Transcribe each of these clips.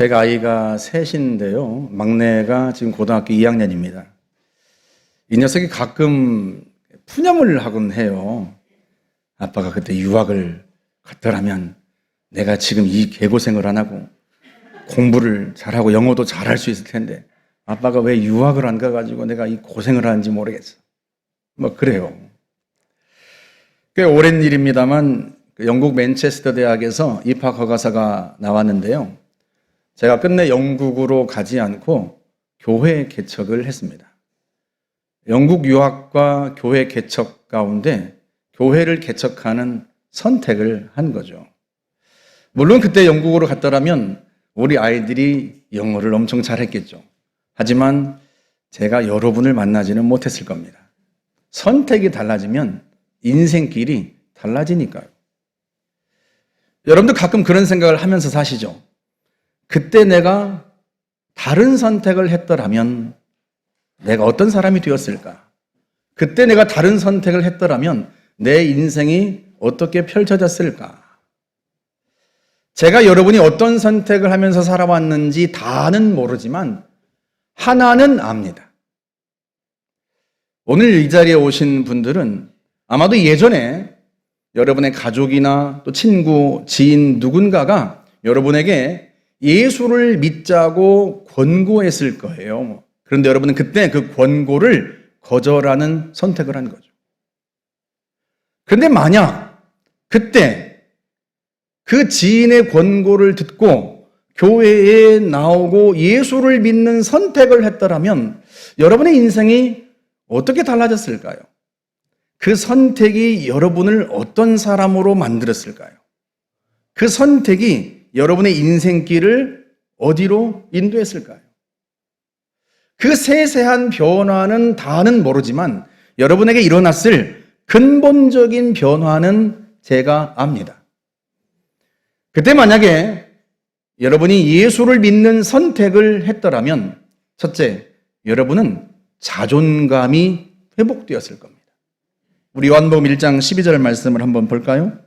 제가 아이가 셋인데요. 막내가 지금 고등학교 2학년입니다. 이 녀석이 가끔 푸념을 하곤 해요. 아빠가 그때 유학을 갔더라면 내가 지금 이 개고생을 안 하고 공부를 잘하고 영어도 잘할 수 있을 텐데 아빠가 왜 유학을 안 가가지고 내가 이 고생을 하는지 모르겠어. 뭐 그래요. 꽤 오랜 일입니다만 영국 맨체스터 대학에서 입학 허가서가 나왔는데요. 제가 끝내 영국으로 가지 않고 교회 개척을 했습니다. 영국 유학과 교회 개척 가운데 교회를 개척하는 선택을 한 거죠. 물론 그때 영국으로 갔더라면 우리 아이들이 영어를 엄청 잘했겠죠. 하지만 제가 여러분을 만나지는 못했을 겁니다. 선택이 달라지면 인생길이 달라지니까요. 여러분도 가끔 그런 생각을 하면서 사시죠. 그때 내가 다른 선택을 했더라면 내가 어떤 사람이 되었을까? 그때 내가 다른 선택을 했더라면 내 인생이 어떻게 펼쳐졌을까? 제가 여러분이 어떤 선택을 하면서 살아왔는지 다는 모르지만 하나는 압니다. 오늘 이 자리에 오신 분들은 아마도 예전에 여러분의 가족이나 또 친구, 지인 누군가가 여러분에게 예수를 믿자고 권고했을 거예요. 그런데 여러분은 그때 그 권고를 거절하는 선택을 한 거죠. 그런데 만약 그때 그 지인의 권고를 듣고 교회에 나오고 예수를 믿는 선택을 했더라면 여러분의 인생이 어떻게 달라졌을까요? 그 선택이 여러분을 어떤 사람으로 만들었을까요? 그 선택이 여러분의 인생길을 어디로 인도했을까요? 그 세세한 변화는 다는 모르지만 여러분에게 일어났을 근본적인 변화는 제가 압니다. 그때 만약에 여러분이 예수를 믿는 선택을 했더라면 첫째, 여러분은 자존감이 회복되었을 겁니다. 우리 요한복음 1장 12절 말씀을 한번 볼까요?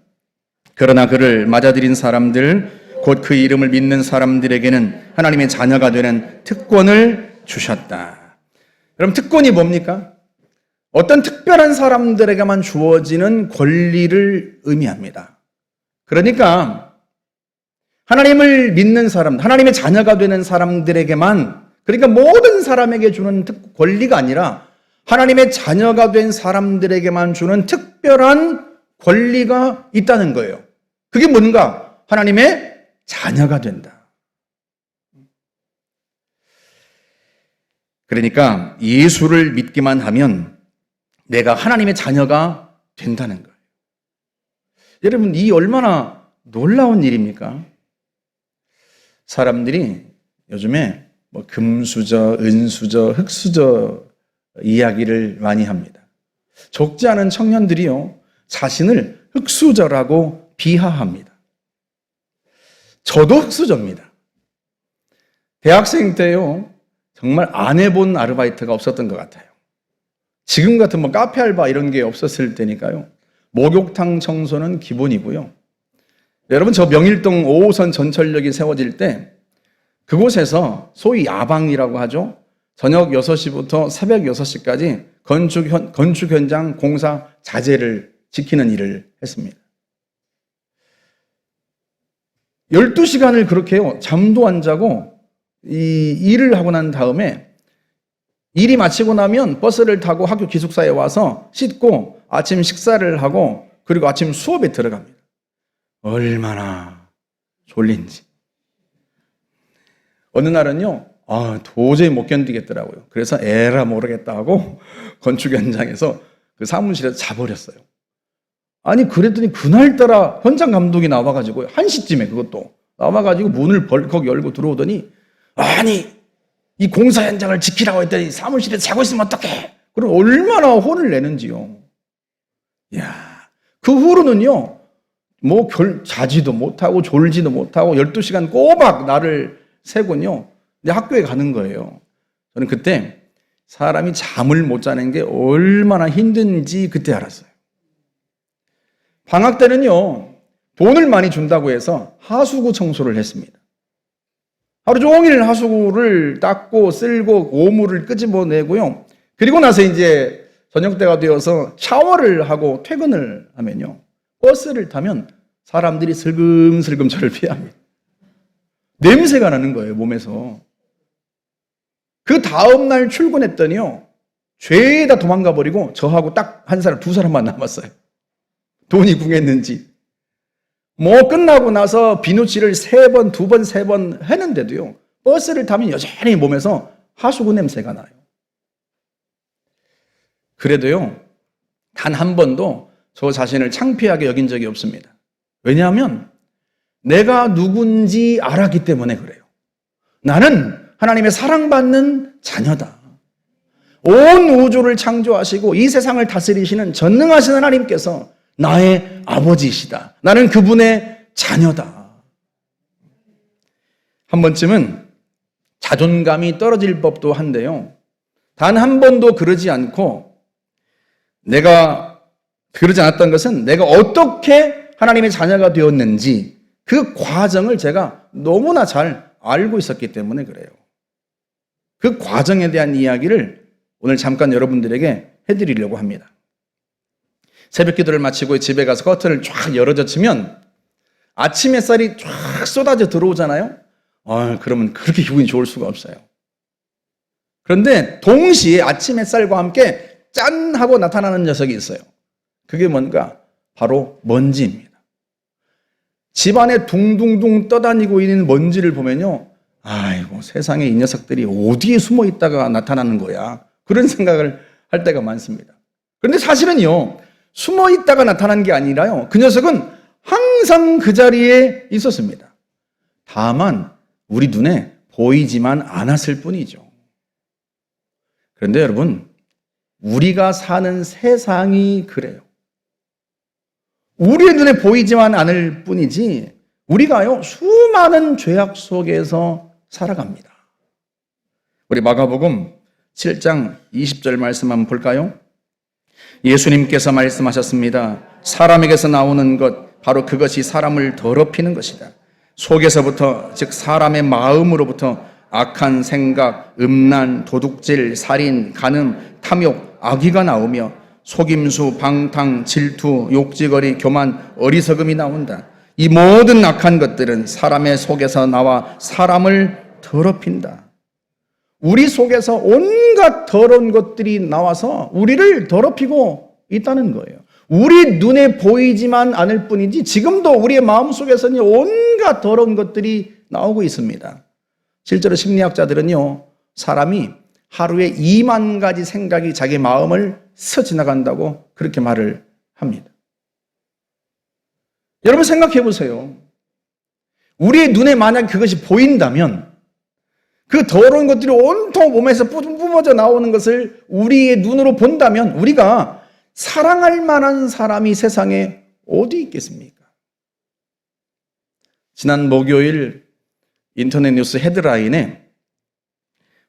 그러나 그를 맞아들인 사람들 곧 그 이름을 믿는 사람들에게는 하나님의 자녀가 되는 특권을 주셨다. 여러분, 특권이 뭡니까? 어떤 특별한 사람들에게만 주어지는 권리를 의미합니다. 그러니까 하나님을 믿는 사람, 하나님의 자녀가 되는 사람들에게만, 그러니까 모든 사람에게 주는 권리가 아니라 하나님의 자녀가 된 사람들에게만 주는 특별한 권리가 있다는 거예요. 그게 뭔가? 하나님의 자녀가 된다. 그러니까 예수를 믿기만 하면 내가 하나님의 자녀가 된다는 거예요. 여러분, 이 얼마나 놀라운 일입니까? 사람들이 요즘에 뭐 금수저, 은수저, 흙수저 이야기를 많이 합니다. 적지 않은 청년들이요, 자신을 흙수저라고 비하합니다. 저도 흙수저입니다. 대학생 때요, 정말 안 해본 아르바이트가 없었던 것 같아요. 지금 같은 뭐 카페 알바 이런 게 없었을 때니까요. 목욕탕 청소는 기본이고요. 여러분, 저 명일동 5호선 전철역이 세워질 때 그곳에서 소위 야방이라고 하죠. 저녁 6시부터 새벽 6시까지 건축 현장 공사 자재를 지키는 일을 했습니다. 12시간을 그렇게 해요. 잠도 안 자고 이 일을 하고 난 다음에 일이 마치고 나면 버스를 타고 학교 기숙사에 와서 씻고 아침 식사를 하고 그리고 아침 수업에 들어갑니다. 얼마나 졸린지. 어느 날은요, 도저히 못 견디겠더라고요. 그래서 에라 모르겠다 하고 건축 현장에서 그 사무실에서 자버렸어요. 아니, 그랬더니 그날따라 현장 감독이 나와가지고 1시쯤에 그것도 나와가지고 문을 벌컥 열고 들어오더니, 아니, 이 공사 현장을 지키라고 했더니 사무실에 자고 있으면 어떡해? 그럼 얼마나 혼을 내는지요. 이야, 그 후로는요, 뭐 자지도 못하고 졸지도 못하고 12시간 꼬박 나를 새고요, 이제 학교에 가는 거예요. 저는 그때 사람이 잠을 못 자는 게 얼마나 힘든지 그때 알았어요. 방학 때는요, 돈을 많이 준다고 해서 하수구 청소를 했습니다. 하루 종일 하수구를 닦고 쓸고 오물을 끄집어내고요. 그리고 나서 이제 저녁 때가 되어서 샤워를 하고 퇴근을 하면요. 버스를 타면 사람들이 슬금슬금 저를 피합니다. 냄새가 나는 거예요, 몸에서. 그 다음날 출근했더니요. 죄다 도망가 버리고 저하고 딱 한 사람, 두 사람만 남았어요. 돈이 궁했는지. 뭐 끝나고 나서 비누칠을 3번, 2번, 3번 했는데도요. 버스를 타면 여전히 몸에서 하수구 냄새가 나요. 그래도요. 단 한 번도 저 자신을 창피하게 여긴 적이 없습니다. 왜냐하면 내가 누군지 알았기 때문에 그래요. 나는 하나님의 사랑받는 자녀다. 온 우주를 창조하시고 이 세상을 다스리시는 전능하신 하나님께서 나의 아버지이시다. 나는 그분의 자녀다. 한 번쯤은 자존감이 떨어질 법도 한데요. 단 한 번도 그러지 않고 내가 그러지 않았던 것은 내가 어떻게 하나님의 자녀가 되었는지 그 과정을 제가 너무나 잘 알고 있었기 때문에 그래요. 그 과정에 대한 이야기를 오늘 잠깐 여러분들에게 해드리려고 합니다. 새벽 기도를 마치고 집에 가서 커튼을 쫙 열어젖히면 아침 햇살이 쫙 쏟아져 들어오잖아요. 그러면 그렇게 기분이 좋을 수가 없어요. 그런데 동시에 아침 햇살과 함께 짠 하고 나타나는 녀석이 있어요. 그게 뭔가? 바로 먼지입니다. 집안에 둥둥둥 떠다니고 있는 먼지를 보면요. 아이고, 세상에 이 녀석들이 어디에 숨어 있다가 나타나는 거야. 그런 생각을 할 때가 많습니다. 그런데 사실은요, 숨어 있다가 나타난 게 아니라요. 그 녀석은 항상 그 자리에 있었습니다. 다만 우리 눈에 보이지만 않았을 뿐이죠. 그런데 여러분, 우리가 사는 세상이 그래요. 우리의 눈에 보이지만 않을 뿐이지 우리가요, 수많은 죄악 속에서 살아갑니다. 우리 마가복음 7장 20절 말씀 한번 볼까요? 예수님께서 말씀하셨습니다. 사람에게서 나오는 것, 바로 그것이 사람을 더럽히는 것이다. 속에서부터, 즉 사람의 마음으로부터 악한 생각, 음란, 도둑질, 살인, 간음, 탐욕, 악의가 나오며 속임수, 방탕, 질투, 욕지거리, 교만, 어리석음이 나온다. 이 모든 악한 것들은 사람의 속에서 나와 사람을 더럽힌다. 우리 속에서 온갖 더러운 것들이 나와서 우리를 더럽히고 있다는 거예요. 우리 눈에 보이지만 않을 뿐이지 지금도 우리의 마음속에서는 온갖 더러운 것들이 나오고 있습니다. 실제로 심리학자들은요, 사람이 하루에 2만 가지 생각이 자기 마음을 스쳐 지나간다고 그렇게 말을 합니다. 여러분 생각해 보세요. 우리의 눈에 만약 그것이 보인다면 그 더러운 것들이 온통 몸에서 뿜어져 나오는 것을 우리의 눈으로 본다면 우리가 사랑할 만한 사람이 세상에 어디 있겠습니까? 지난 목요일 인터넷 뉴스 헤드라인에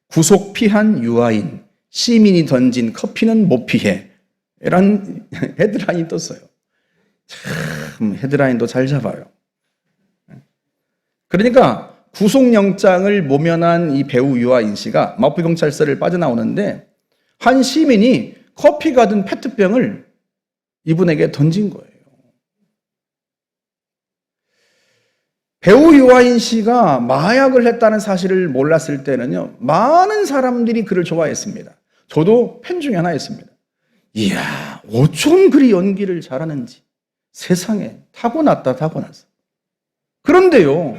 구속 피한 유아인, 시민이 던진 커피는 못 피해 라는 헤드라인이 떴어요. 참 헤드라인도 잘 잡아요. 그러니까 구속영장을 모면한 이 배우 유아인 씨가 마포경찰서를 빠져나오는데 한 시민이 커피가 든 페트병을 이분에게 던진 거예요. 배우 유아인 씨가 마약을 했다는 사실을 몰랐을 때는요, 많은 사람들이 그를 좋아했습니다. 저도 팬 중에 하나였습니다. 이야, 어쩜 그리 연기를 잘하는지. 세상에 타고났다, 타고났어. 그런데요,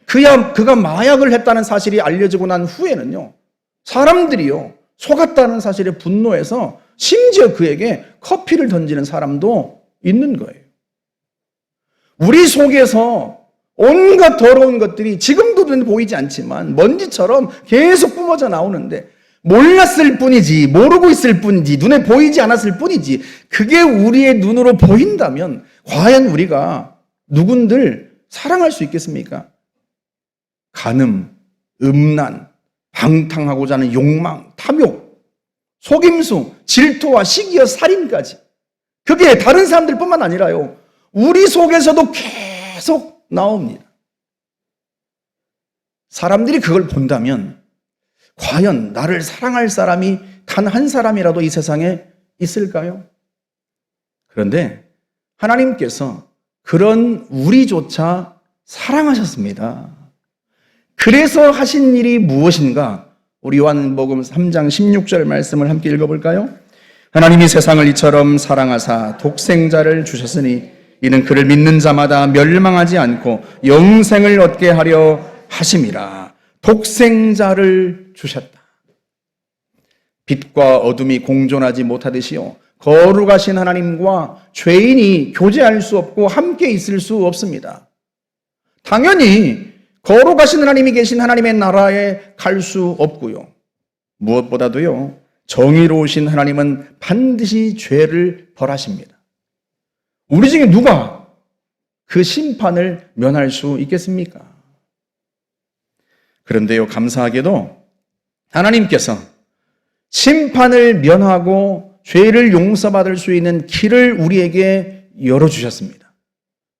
그가 마약을 했다는 사실이 알려지고 난 후에는요, 사람들이요, 속았다는 사실에 분노해서 심지어 그에게 커피를 던지는 사람도 있는 거예요. 우리 속에서 온갖 더러운 것들이 지금도 눈에 보이지 않지만 먼지처럼 계속 뿜어져 나오는데 몰랐을 뿐이지, 모르고 있을 뿐이지, 눈에 보이지 않았을 뿐이지, 그게 우리의 눈으로 보인다면 과연 우리가 누군들 사랑할 수 있겠습니까? 간음, 음란, 방탕하고자 하는 욕망, 탐욕, 속임수, 질투와 시기와 살인까지, 그게 다른 사람들뿐만 아니라요, 우리 속에서도 계속 나옵니다. 사람들이 그걸 본다면 과연 나를 사랑할 사람이 단 한 사람이라도 이 세상에 있을까요? 그런데 하나님께서 그런 우리조차 사랑하셨습니다. 그래서 하신 일이 무엇인가? 우리 요한복음 3장 16절 말씀을 함께 읽어볼까요? 하나님이 세상을 이처럼 사랑하사 독생자를 주셨으니 이는 그를 믿는 자마다 멸망하지 않고 영생을 얻게 하려 하심이라. 독생자를 주셨다. 빛과 어둠이 공존하지 못하듯이요, 거룩하신 하나님과 죄인이 교제할 수 없고 함께 있을 수 없습니다. 당연히 거룩하신 하나님이 계신 하나님의 나라에 갈 수 없고요, 무엇보다도요, 정의로우신 하나님은 반드시 죄를 벌하십니다. 우리 중에 누가 그 심판을 면할 수 있겠습니까? 그런데요, 감사하게도 하나님께서 심판을 면하고 죄를 용서받을 수 있는 길을 우리에게 열어주셨습니다.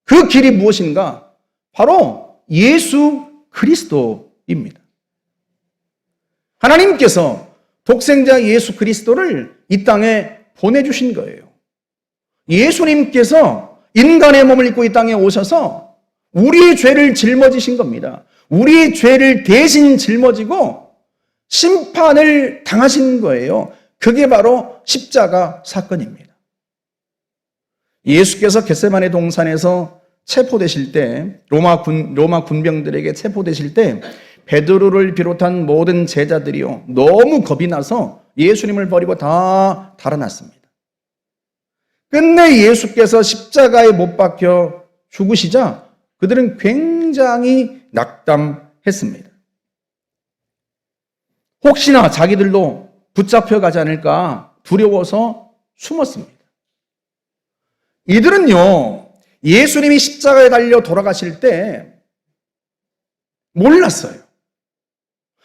그 길이 무엇인가? 바로 예수 그리스도입니다. 하나님께서 독생자 예수 그리스도를 이 땅에 보내주신 거예요. 예수님께서 인간의 몸을 입고 이 땅에 오셔서 우리의 죄를 짊어지신 겁니다. 우리의 죄를 대신 짊어지고 심판을 당하신 거예요. 그게 바로 십자가 사건입니다. 예수께서 겟세마네 동산에서 체포되실 때, 로마 군병들에게 체포되실 때 베드로를 비롯한 모든 제자들이요, 너무 겁이 나서 예수님을 버리고 다 달아났습니다. 끝내 예수께서 십자가에 못 박혀 죽으시자 그들은 굉장히 낙담했습니다. 혹시나 자기들도 붙잡혀가지 않을까 두려워서 숨었습니다. 이들은요, 예수님이 십자가에 달려 돌아가실 때 몰랐어요.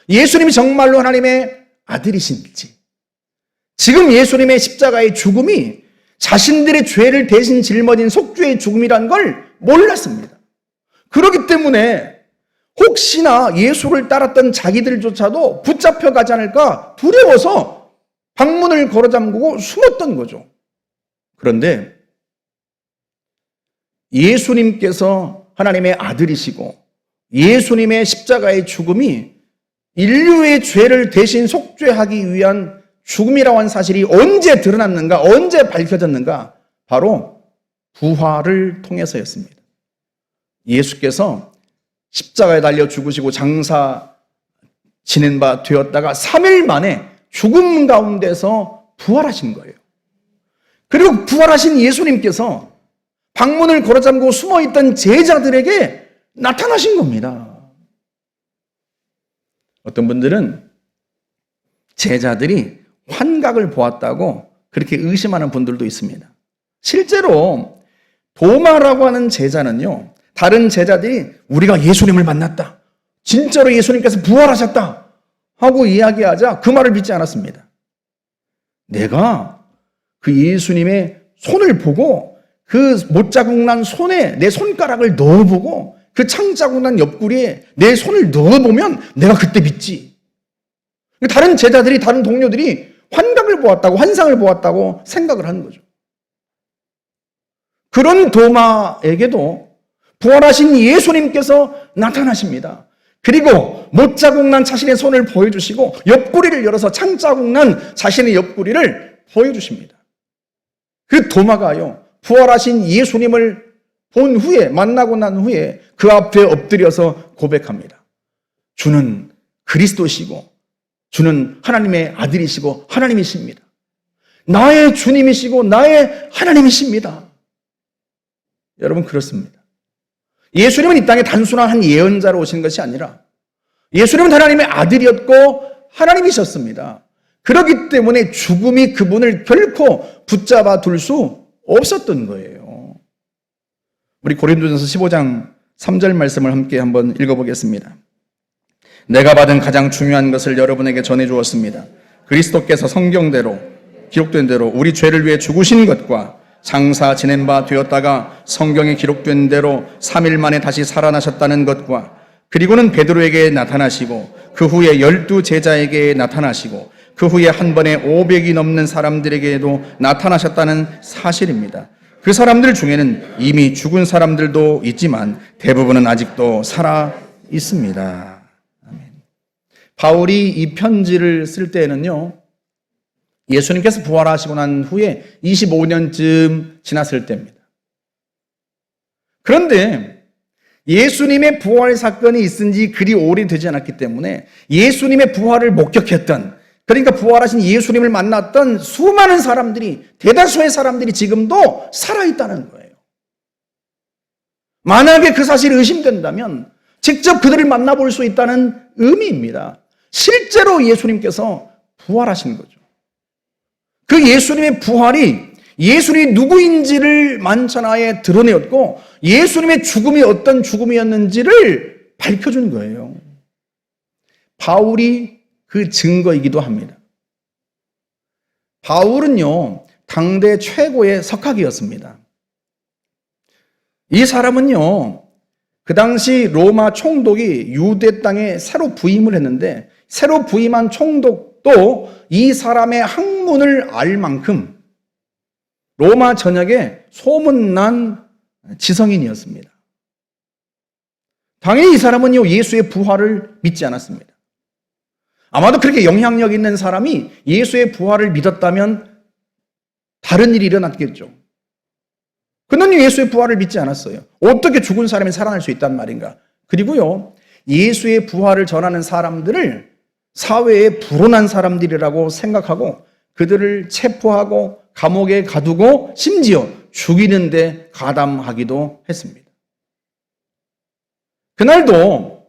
예수님이 정말로 하나님의 아들이신지, 지금 예수님의 십자가의 죽음이 자신들의 죄를 대신 짊어진 속죄의 죽음이란 걸 몰랐습니다. 그렇기 때문에 혹시나 예수를 따랐던 자기들조차도 붙잡혀가지 않을까 두려워서 방문을 걸어잠그고 숨었던 거죠. 그런데 예수님께서 하나님의 아들이시고 예수님의 십자가의 죽음이 인류의 죄를 대신 속죄하기 위한 죽음이라고 하는 사실이 언제 드러났는가, 언제 밝혀졌는가? 바로 부활을 통해서였습니다. 예수께서 십자가에 달려 죽으시고 장사 지낸 바 되었다가 3일 만에 죽음 가운데서 부활하신 거예요. 그리고 부활하신 예수님께서 방문을 걸어잠그고 숨어있던 제자들에게 나타나신 겁니다. 어떤 분들은 제자들이 환각을 보았다고 그렇게 의심하는 분들도 있습니다. 실제로 도마라고 하는 제자는요, 다른 제자들이 우리가 예수님을 만났다, 진짜로 예수님께서 부활하셨다 하고 이야기하자 그 말을 믿지 않았습니다. 내가 그 예수님의 손을 보고 그 못자국 난 손에 내 손가락을 넣어보고 그 창자국 난 옆구리에 내 손을 넣어보면 내가 그때 믿지. 다른 제자들이, 다른 동료들이 환각을 보았다고, 환상을 보았다고 생각을 하는 거죠. 그런 도마에게도 부활하신 예수님께서 나타나십니다. 그리고 못자국 난 자신의 손을 보여주시고 옆구리를 열어서 창자국 난 자신의 옆구리를 보여주십니다. 그 도마가요, 부활하신 예수님을 본 후에, 만나고 난 후에 그 앞에 엎드려서 고백합니다. 주는 그리스도시고 주는 하나님의 아들이시고 하나님이십니다. 나의 주님이시고 나의 하나님이십니다. 여러분, 그렇습니다. 예수님은 이 땅에 단순한 한 예언자로 오신 것이 아니라 예수님은 하나님의 아들이었고 하나님이셨습니다. 그렇기 때문에 죽음이 그분을 결코 붙잡아 둘 수 없었던 거예요. 우리 고린도전서 15장 3절 말씀을 함께 한번 읽어보겠습니다. 내가 받은 가장 중요한 것을 여러분에게 전해주었습니다. 그리스도께서 성경대로 기록된 대로 우리 죄를 위해 죽으신 것과 장사 지낸 바 되었다가 성경에 기록된 대로 3일 만에 다시 살아나셨다는 것과 그리고는 베드로에게 나타나시고 그 후에 12 제자에게 나타나시고 그 후에 한 번에 500이 넘는 사람들에게도 나타나셨다는 사실입니다. 그 사람들 중에는 이미 죽은 사람들도 있지만 대부분은 아직도 살아 있습니다. 아멘. 바울이 이 편지를 쓸 때에는요, 예수님께서 부활하시고 난 후에 25년쯤 지났을 때입니다. 그런데 예수님의 부활 사건이 있은 지 그리 오래되지 않았기 때문에 예수님의 부활을 목격했던, 그러니까 부활하신 예수님을 만났던 수많은 사람들이, 대다수의 사람들이 지금도 살아있다는 거예요. 만약에 그 사실이 의심된다면 직접 그들을 만나볼 수 있다는 의미입니다. 실제로 예수님께서 부활하신 거죠. 그 예수님의 부활이 예수님이 누구인지를 만천하에 드러내었고 예수님의 죽음이 어떤 죽음이었는지를 밝혀준 거예요. 바울이 그 증거이기도 합니다. 바울은요, 당대 최고의 석학이었습니다. 이 사람은요, 그 당시 로마 총독이 유대 땅에 새로 부임을 했는데 새로 부임한 총독도 이 사람의 학문을 알 만큼 로마 전역에 소문난 지성인이었습니다. 당연히 이 사람은요, 예수의 부활을 믿지 않았습니다. 아마도 그렇게 영향력 있는 사람이 예수의 부활을 믿었다면 다른 일이 일어났겠죠. 그는 예수의 부활을 믿지 않았어요. 어떻게 죽은 사람이 살아날 수 있단 말인가? 그리고요, 예수의 부활을 전하는 사람들을 사회에 불온한 사람들이라고 생각하고 그들을 체포하고 감옥에 가두고 심지어 죽이는데 가담하기도 했습니다. 그날도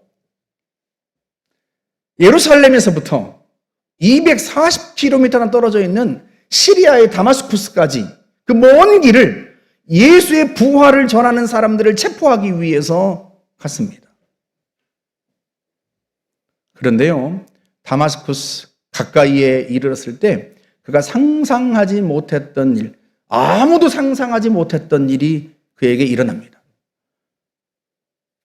예루살렘에서부터 240km나 떨어져 있는 시리아의 다마스쿠스까지 그 먼 길을 예수의 부활을 전하는 사람들을 체포하기 위해서 갔습니다. 그런데요, 다마스쿠스 가까이에 이르렀을 때 그가 상상하지 못했던 일, 아무도 상상하지 못했던 일이 그에게 일어납니다.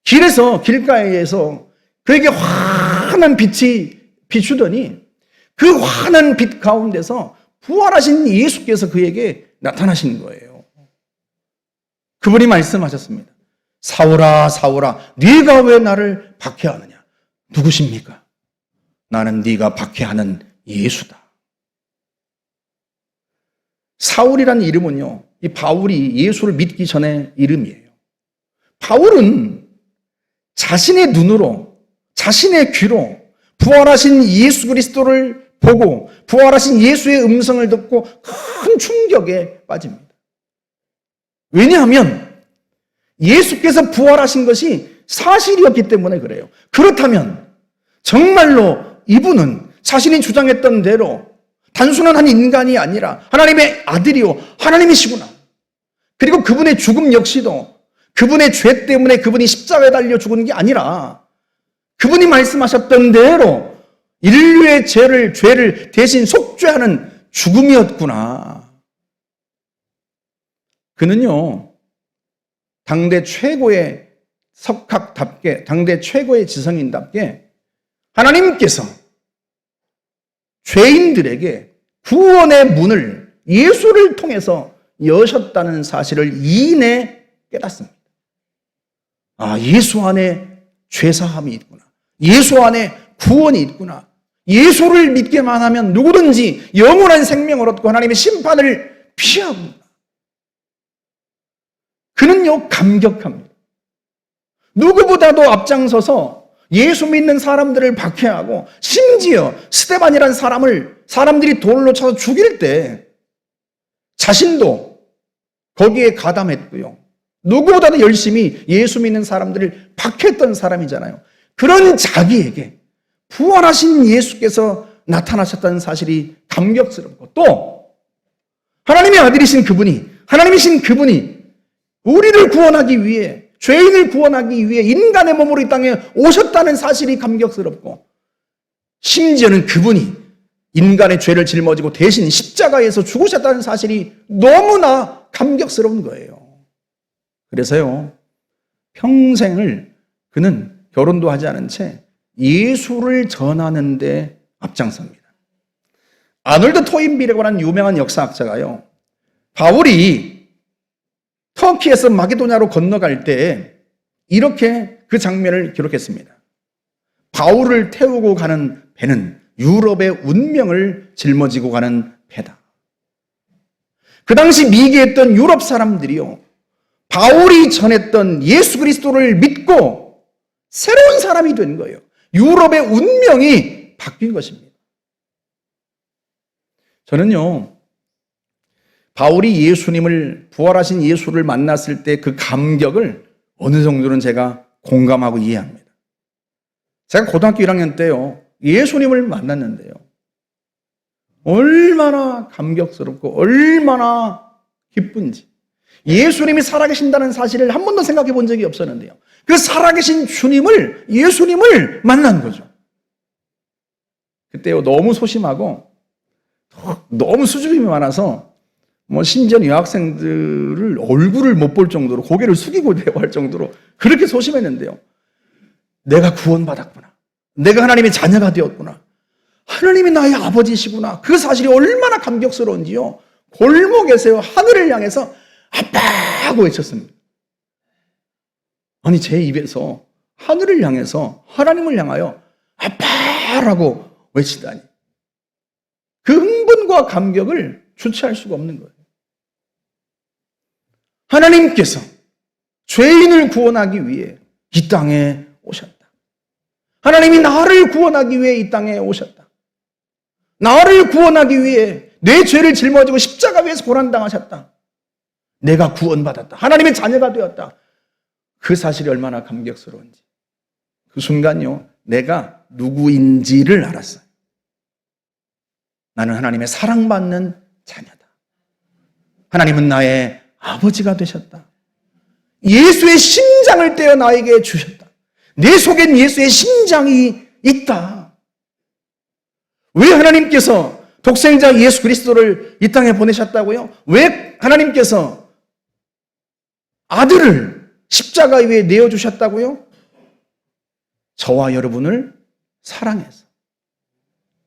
길가에서 그에게 환한 빛이 비추더니 그 환한 빛 가운데서 부활하신 예수께서 그에게 나타나신 거예요. 그분이 말씀하셨습니다. 사울아, 사울아, 네가 왜 나를 박해하느냐? 누구십니까? 나는 네가 박해하는 예수다. 사울이란 이름은요, 이 바울이 예수를 믿기 전의 이름이에요. 바울은 자신의 눈으로, 자신의 귀로 부활하신 예수 그리스도를 보고 부활하신 예수의 음성을 듣고 큰 충격에 빠집니다. 왜냐하면 예수께서 부활하신 것이 사실이었기 때문에 그래요. 그렇다면 정말로 이분은 자신이 주장했던 대로 단순한 한 인간이 아니라 하나님의 아들이요 하나님이시구나. 그리고 그분의 죽음 역시도 그분의 죄 때문에 그분이 십자가에 달려 죽은 게 아니라 그분이 말씀하셨던 대로 인류의 죄를 대신 속죄하는 죽음이었구나. 그는요, 당대 최고의 석학답게, 당대 최고의 지성인답게 하나님께서 죄인들에게 구원의 문을 예수를 통해서 여셨다는 사실을 이내 깨닫습니다. 아, 예수 안에 죄사함이 있구나. 예수 안에 구원이 있구나. 예수를 믿게만 하면 누구든지 영원한 생명을 얻고 하나님의 심판을 피하구나. 그는요, 감격합니다. 누구보다도 앞장서서 예수 믿는 사람들을 박해하고 심지어 스데반이라는 사람들이 돌로 쳐서 죽일 때 자신도 거기에 가담했고요. 누구보다도 열심히 예수 믿는 사람들을 박해했던 사람이잖아요. 그런 자기에게 부활하신 예수께서 나타나셨다는 사실이 감격스럽고 또 하나님의 아들이신 그분이, 하나님이신 그분이 우리를 구원하기 위해, 죄인을 구원하기 위해 인간의 몸으로 이 땅에 오셨다는 사실이 감격스럽고 심지어는 그분이 인간의 죄를 짊어지고 대신 십자가에서 죽으셨다는 사실이 너무나 감격스러운 거예요. 그래서요, 평생을 그는 결혼도 하지 않은 채 예수를 전하는 데 앞장섭니다. 아놀드 토인비라고 하는 유명한 역사학자가요, 바울이 터키에서 마게도냐로 건너갈 때 이렇게 그 장면을 기록했습니다. 바울을 태우고 가는 배는 유럽의 운명을 짊어지고 가는 배다. 그 당시 미개했던 유럽 사람들이요, 바울이 전했던 예수 그리스도를 믿고 새로운 사람이 된 거예요. 유럽의 운명이 바뀐 것입니다. 저는요, 바울이 예수님을, 부활하신 예수를 만났을 때 그 감격을 어느 정도는 제가 공감하고 이해합니다. 제가 고등학교 1학년 때요, 예수님을 만났는데요, 얼마나 감격스럽고 얼마나 기쁜지, 예수님이 살아계신다는 사실을 한 번도 생각해 본 적이 없었는데요, 그 살아계신 주님을, 예수님을 만난 거죠. 그때요, 너무 소심하고 너무 수줍음이 많아서 심지어 여학생들을 얼굴을 못 볼 정도로, 고개를 숙이고 대화할 정도로 그렇게 소심했는데요, 내가 구원받았구나, 내가 하나님의 자녀가 되었구나, 하나님이 나의 아버지시구나, 그 사실이 얼마나 감격스러운지요, 골목에서요, 하늘을 향해서 아빠 하고 외쳤습니다. 아니, 제 입에서 하늘을 향해서, 하나님을 향하여 아빠라고 외치다니, 그 흥분과 감격을 주체할 수가 없는 거예요. 하나님께서 죄인을 구원하기 위해 이 땅에 오셨다. 하나님이 나를 구원하기 위해 이 땅에 오셨다. 나를 구원하기 위해 내 죄를 짊어지고 십자가 위에서 고난당하셨다. 내가 구원받았다. 하나님의 자녀가 되었다. 그 사실이 얼마나 감격스러운지. 그 순간요, 내가 누구인지를 알았어요. 나는 하나님의 사랑받는 자녀다. 하나님은 나의 아버지가 되셨다. 예수의 심장을 떼어 나에게 주셨다. 내 속엔 예수의 심장이 있다. 왜 하나님께서 독생자 예수 그리스도를 이 땅에 보내셨다고요? 왜 하나님께서 아들을 십자가 위에 내어주셨다고요? 저와 여러분을 사랑해서.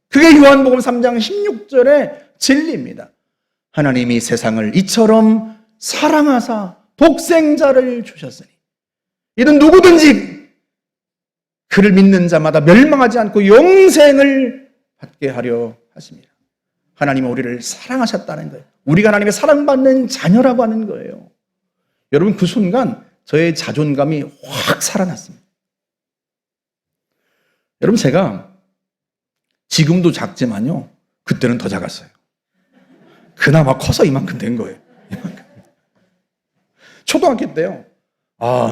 그게 요한복음 3장 16절의 진리입니다. 하나님이 세상을 이처럼 사랑하사 독생자를 주셨으니 이는 누구든지 그를 믿는 자마다 멸망하지 않고 영생을 받게 하려 하십니다. 하나님은 우리를 사랑하셨다는 거예요. 우리가 하나님의 사랑받는 자녀라고 하는 거예요. 여러분, 그 순간 저의 자존감이 확 살아났습니다. 여러분, 제가 지금도 작지만요, 그때는 더 작았어요. 그나마 커서 이만큼 된 거예요. 이만큼. 초등학교 때요,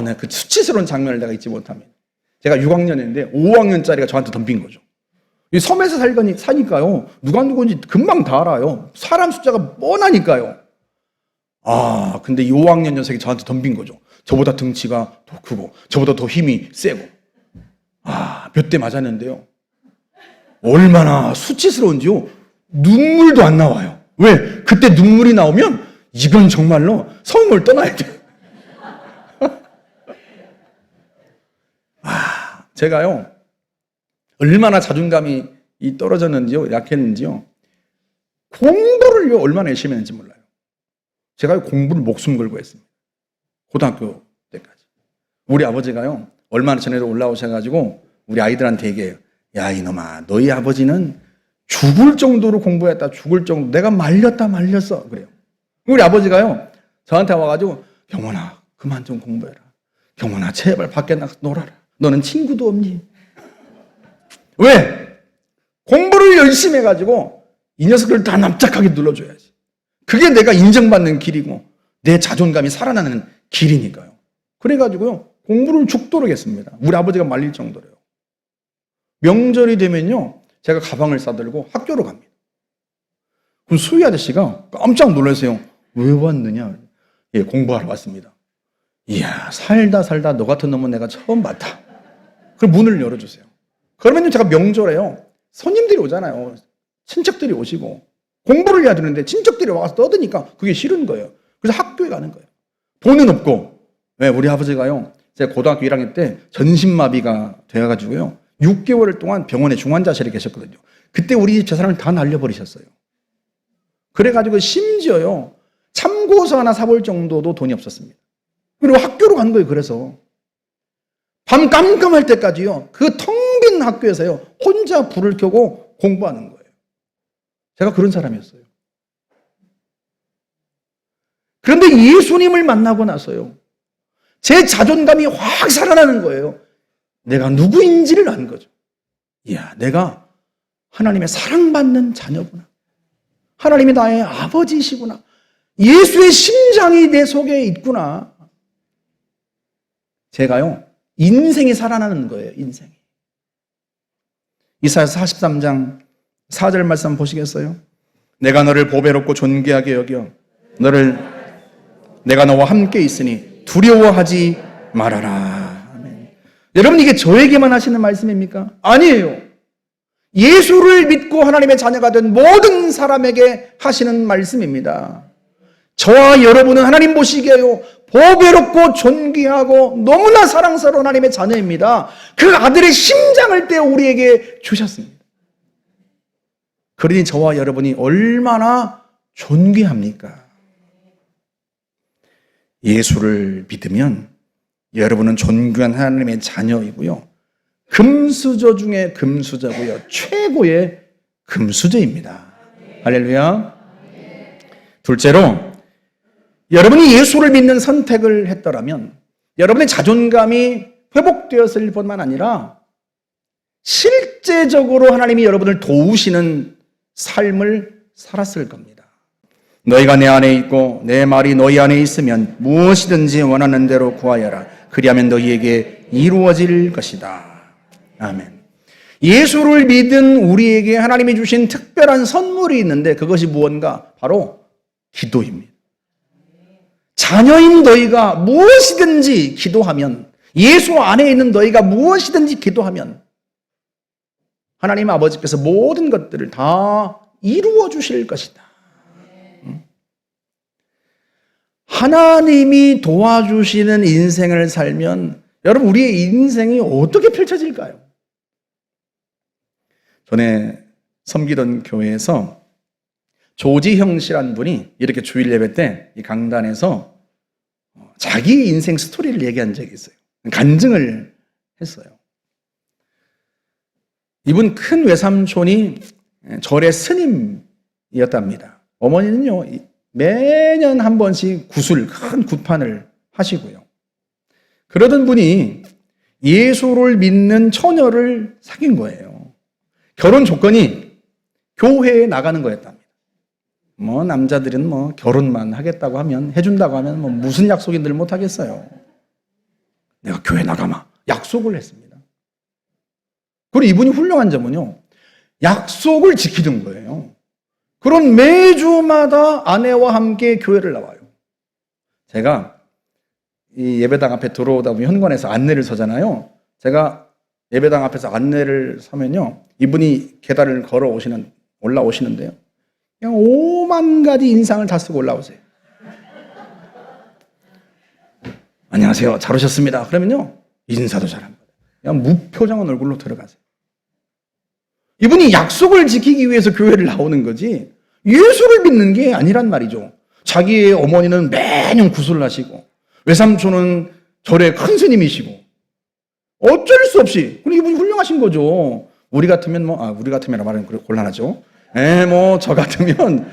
네, 그 수치스러운 장면을 내가 잊지 못합니다. 제가 6학년인데 5학년짜리가 저한테 덤빈 거죠. 이 섬에서 사니까요, 누가 누군지 금방 다 알아요. 사람 숫자가 뻔하니까요. 근데 이 5학년 녀석이 저한테 덤빈 거죠. 저보다 등치가 더 크고 저보다 더 힘이 세고. 몇 대 맞았는데요, 얼마나 수치스러운지요, 눈물도 안 나와요. 왜? 그때 눈물이 나오면 이건 정말로 성을 떠나야 돼요. 제가요, 얼마나 자존감이 떨어졌는지요, 약했는지요, 공부를요, 얼마나 열심히 했는지 몰라요. 제가 공부를 목숨 걸고 했습니다. 고등학교 때까지. 우리 아버지가요, 얼마 전에도 올라오셔가지고 우리 아이들한테 얘기해요. 야, 이놈아, 너희 아버지는 죽을 정도로 공부했다. 죽을 정도. 내가 말렸어. 그래요. 우리 아버지가요, 저한테 와가지고, 경원아, 그만 좀 공부해라. 경원아, 제발 밖에 나가서 놀아라. 너는 친구도 없니? 왜? 공부를 열심히 해가지고 이 녀석들 다 납작하게 눌러줘야지. 그게 내가 인정받는 길이고 내 자존감이 살아나는 길이니까요. 그래가지고요, 공부를 죽도록 했습니다. 우리 아버지가 말릴 정도로요. 명절이 되면요, 제가 가방을 싸들고 학교로 갑니다. 그럼 수희 아저씨가 깜짝 놀라세요. 왜 왔느냐? 예, 공부하러 왔습니다. 이야, 살다 너 같은 놈은 내가 처음 봤다. 그럼 문을 열어주세요. 그러면 제가 명절에요, 손님들이 오잖아요. 친척들이 오시고 공부를 해야 되는데 친척들이 와서 떠드니까 그게 싫은 거예요. 그래서 학교에 가는 거예요. 돈은 없고. 왜? 우리 아버지가요, 제가 고등학교 1학년 때 전신마비가 되어가지고요. 6개월 동안 병원에 중환자실에 계셨거든요. 그때 우리 집 재산을 다 날려버리셨어요. 그래가지고 심지어요. 참고서 하나 사볼 정도도 돈이 없었습니다. 그리고 학교로 간 거예요. 그래서 밤 깜깜할 때까지요. 그 텅 빈 학교에서요. 혼자 불을 켜고 공부하는 거예요. 제가 그런 사람이었어요. 그런데 예수님을 만나고 나서요. 제 자존감이 확 살아나는 거예요. 내가 누구인지를 아는 거죠. 이야, 내가 하나님의 사랑받는 자녀구나. 하나님이 나의 아버지시구나. 예수의 심장이 내 속에 있구나. 제가요, 인생이 살아나는 거예요, 인생이. 이사야서 43장 4절 말씀 한번 보시겠어요? 내가 너를 보배롭고 존귀하게 여겨 내가 너와 함께 있으니 두려워하지 말아라. 아멘. 여러분, 이게 저에게만 하시는 말씀입니까? 아니에요. 예수를 믿고 하나님의 자녀가 된 모든 사람에게 하시는 말씀입니다. 저와 여러분은 하나님 보시기에요, 보배롭고 존귀하고 너무나 사랑스러운 하나님의 자녀입니다. 그 아들의 심장을 떼어 우리에게 주셨습니다. 그러니 저와 여러분이 얼마나 존귀합니까? 예수를 믿으면 여러분은 존귀한 하나님의 자녀이고요. 금수저 중에 금수저고요. 최고의 금수저입니다. 할렐루야. 둘째로, 여러분이 예수를 믿는 선택을 했더라면 여러분의 자존감이 회복되었을 뿐만 아니라 실제적으로 하나님이 여러분을 도우시는 삶을 살았을 겁니다. 너희가 내 안에 있고 내 말이 너희 안에 있으면 무엇이든지 원하는 대로 구하여라. 그리하면 너희에게 이루어질 것이다. 아멘. 예수를 믿은 우리에게 하나님이 주신 특별한 선물이 있는데 그것이 무언가? 바로 기도입니다. 자녀인 너희가 무엇이든지 기도하면, 예수 안에 있는 너희가 무엇이든지 기도하면 하나님 아버지께서 모든 것들을 다 이루어 주실 것이다. 하나님이 도와주시는 인생을 살면 여러분, 우리의 인생이 어떻게 펼쳐질까요? 전에 섬기던 교회에서 조지형 씨라는 분이 이렇게 주일 예배 때 이 강단에서 자기 인생 스토리를 얘기한 적이 있어요. 간증을 했어요. 이분 큰 외삼촌이 절의 스님이었답니다. 어머니는요, 매년 한 번씩 큰 굿판을 하시고요. 그러던 분이 예수를 믿는 처녀를 사귄 거예요. 결혼 조건이 교회에 나가는 거였답니다. 남자들은 결혼만 하겠다고 하면, 해준다고 하면 무슨 약속인들 못 하겠어요. 내가 교회 나가마 약속을 했습니다. 그리고 이분이 훌륭한 점은요, 약속을 지키던 거예요. 그런 매주마다 아내와 함께 교회를 나와요. 제가 이 예배당 앞에 들어오다 보면 현관에서 안내를 서잖아요. 제가 예배당 앞에서 안내를 서면요, 이분이 계단을 올라오시는데요. 그냥 5만 가지 인상을 다 쓰고 올라오세요. 안녕하세요. 잘 오셨습니다. 그러면요, 인사도 잘합니다. 그냥 무표정한 얼굴로 들어가세요. 이분이 약속을 지키기 위해서 교회를 나오는 거지 예수를 믿는 게 아니란 말이죠. 자기의 어머니는 매년 구슬을 하시고 외삼촌은 절의 큰 스님이시고 어쩔 수 없이, 그리고 이분이 훌륭하신 거죠. 우리 같으면 우리 같으면 말하면 곤란하죠. 저 같으면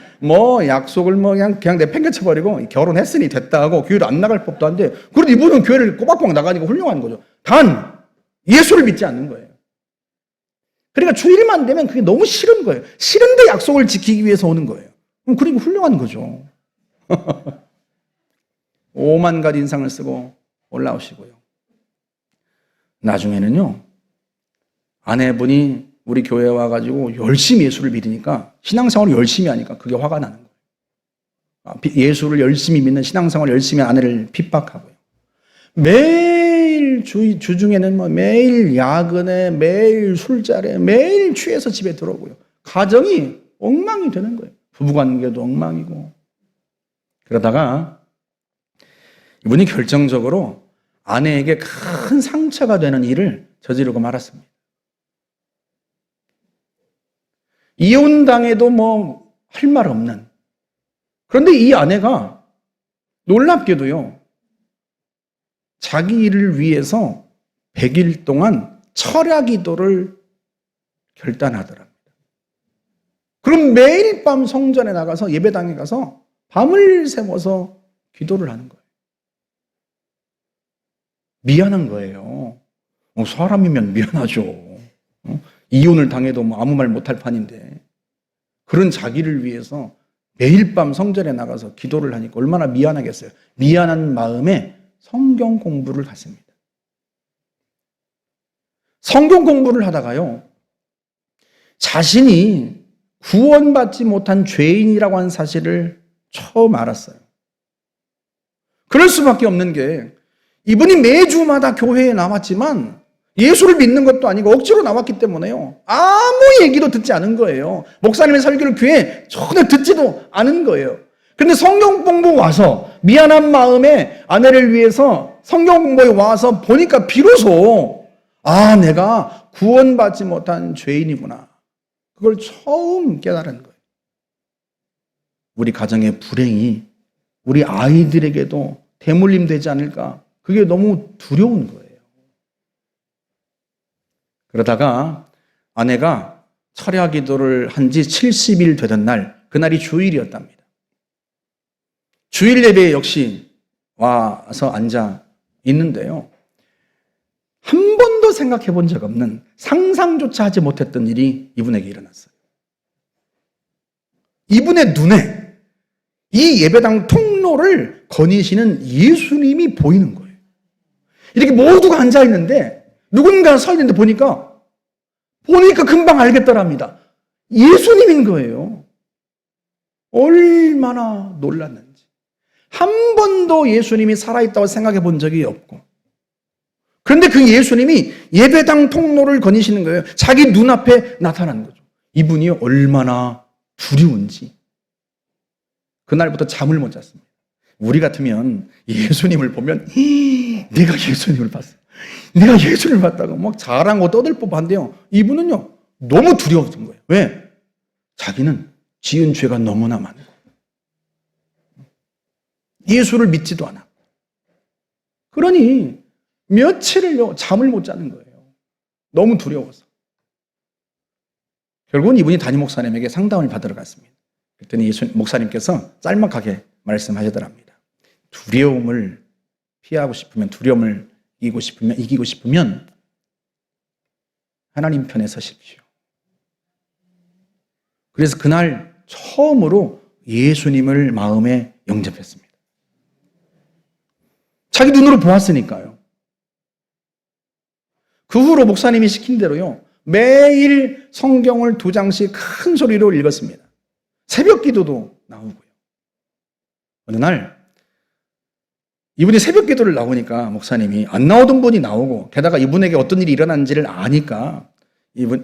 약속을 그냥 내팽개쳐버리고 결혼했으니 됐다 하고 교회를 안 나갈 법도 한데, 그래도 이분은 교회를 꼬박꼬박 나가니까 훌륭한 거죠. 단 예수를 믿지 않는 거예요. 그러니까 주일만 되면 그게 너무 싫은 거예요. 싫은데 약속을 지키기 위해서 오는 거예요. 그러니까 훌륭한 거죠. 5만 가지 인상을 쓰고 올라오시고요. 나중에는요, 아내분이 우리 교회에 와가지고 열심히 예수를 믿으니까, 신앙생활을 열심히 하니까 그게 화가 나는 거예요. 예수를 열심히 믿는, 신앙생활을 열심히 하는 아내를 핍박하고요. 매일 주중에는 매일 야근에, 매일 술자리에, 매일 취해서 집에 들어오고요. 가정이 엉망이 되는 거예요. 부부관계도 엉망이고. 그러다가 이분이 결정적으로 아내에게 큰 상처가 되는 일을 저지르고 말았습니다. 이혼당해도 뭐 할 말 없는. 그런데 이 아내가 놀랍게도요, 자기 일을 위해서 100일 동안 철야 기도를 결단하더랍니다. 그럼 매일 밤 성전에 나가서 예배당에 가서 밤을 새워서 기도를 하는 거예요. 미안한 거예요. 사람이면 미안하죠. 이혼을 당해도 뭐 아무 말 못할 판인데 그런 자기를 위해서 매일 밤 성전에 나가서 기도를 하니까 얼마나 미안하겠어요. 미안한 마음에 성경 공부를 했습니다. 성경 공부를 하다가요, 자신이 구원받지 못한 죄인이라고 하는 사실을 처음 알았어요. 그럴 수밖에 없는 게 이분이 매주마다 교회에 나왔지만 예수를 믿는 것도 아니고 억지로 나왔기 때문에요, 아무 얘기도 듣지 않은 거예요. 목사님의 설교를 귀에 전혀 듣지도 않은 거예요. 그런데 성경 공부 와서 미안한 마음에 아내를 위해서 성경 공부에 와서 보니까 비로소 내가 구원받지 못한 죄인이구나. 그걸 처음 깨달은 거예요. 우리 가정의 불행이 우리 아이들에게도 대물림 되지 않을까? 그게 너무 두려운 거예요. 그러다가 아내가 철야 기도를 한 지 70일 되던 날, 그날이 주일이었답니다. 주일 예배에 역시 와서 앉아 있는데요, 한 번도 생각해 본 적 없는, 상상조차 하지 못했던 일이 이분에게 일어났어요. 이분의 눈에 이 예배당 통로를 거니시는 예수님이 보이는 거예요. 이렇게 모두가 앉아 있는데 누군가 서 있는데 보니까 금방 알겠더랍니다. 예수님인 거예요. 얼마나 놀랐는지. 한 번도 예수님이 살아있다고 생각해 본 적이 없고, 그런데 그 예수님이 예배당 통로를 거니시는 거예요. 자기 눈앞에 나타난 거죠. 이분이 얼마나 두려운지 그날부터 잠을 못 잤습니다. 우리 같으면 예수님을 보면 내가 예수님을 봤어, 내가 예수님을 봤다고 막 자랑하고 떠들 법한데요, 이분은요 너무 두려웠던 거예요. 왜? 자기는 지은 죄가 너무나 많고 예수를 믿지도 않았고, 그러니 며칠을요 잠을 못 자는 거예요. 너무 두려워서. 결국은 이분이 담임 목사님에게 상담을 받으러 갔습니다. 그랬더니 목사님께서 짤막하게 말씀하시더랍니다. 두려움을 피하고 싶으면, 두려움을 이기고 싶으면 하나님 편에 서십시오. 그래서 그날 처음으로 예수님을 마음에 영접했습니다. 자기 눈으로 보았으니까요. 그 후로 목사님이 시킨 대로요, 매일 성경을 2장씩 큰 소리로 읽었습니다. 새벽 기도도 나오고요. 어느 날 이분이 새벽 기도를 나오니까 목사님이, 안 나오던 분이 나오고 게다가 이분에게 어떤 일이 일어난지를 아니까